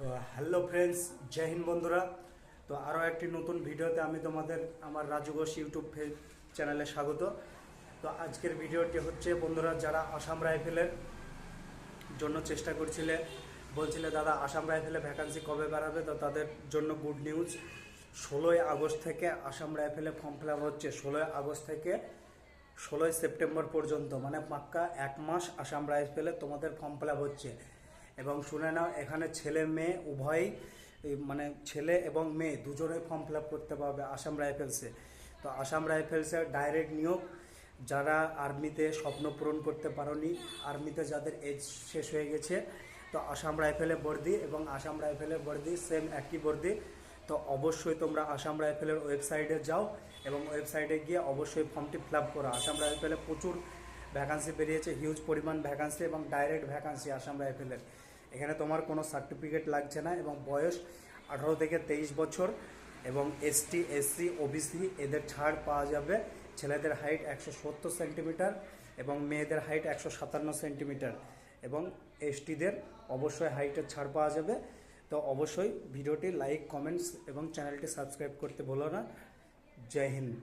তো hello friends, জয় হিন্দ বন্ধুরা। তো আরও একটি নতুন ভিডিওতে আমি তোমাদের আমার রাজু ঘোষ ইউটিউব চ্যানেলে স্বাগত। তো আজকের ভিডিওটি হচ্ছে বন্ধুরা, যারা আসাম রাইফেলের জন্য চেষ্টা করছিলে, বলছিলে দাদা আসাম রাইফেলে ভ্যাকান্সি কবে বেরাবে, তো তাদের জন্য গুড নিউজ। 16ই আগস্ট থেকে আসাম রাইফেলে ফর্ম ফিল আপ হচ্ছে। 16ই আগস্ট থেকে 16ই সেপ্টেম্বর পর্যন্ত, মানে পাক্কা এক মাস আসাম রাইফেলে তোমাদের ফর্ম ফিল আপ হচ্ছে। এবং শুনে নাও, এখানে ছেলে মেয়ে উভয়ই, মানে ছেলে এবং মেয়ে দুজনেই ফর্ম ফিল আপ করতে পারবে আসাম রাইফেলসে। তো আসাম রাইফেলসে ডাইরেক্ট নিয়োগ। যারা আর্মিতে স্বপ্ন পূরণ করতে পারোনি, আর্মিতে যাদের এজ শেষ হয়ে গেছে, তো আসাম রাইফেলে বর্দি এবং আসাম রাইফেলের বর্দি সেম একই বর্দি। তো অবশ্যই তোমরা আসাম রাইফেলের ওয়েবসাইটে যাও এবং ওয়েবসাইটে গিয়ে অবশ্যই ফর্মটি ফিল আপ করো। আসাম রাইফেলে প্রচুর ভ্যাকান্সি বেরিয়েছে, হিউজ পরিমাণ ভ্যাকান্সি এবং ডাইরেক্ট ভ্যাকান্সি আসাম রাইফেলের। এখানে তোমার কোনো সার্টিফিকেট লাগছে না এবং বয়স 18 থেকে 23 বছর এবং এসটি, এসসি, ওবিসি এদের ছাড় পাওয়া যাবে। ছেলেদের হাইট 170 সেন্টিমিটার এবং মেয়েদের হাইট 157 সেন্টিমিটার এবং এসটিদের অবশ্যই হাইটের ছাড় পাওয়া যাবে। তো অবশ্যই ভিডিওটি লাইক, কমেন্টস এবং চ্যানেলটি সাবস্ক্রাইব করতে ভুলো না। জয় হিন্দ।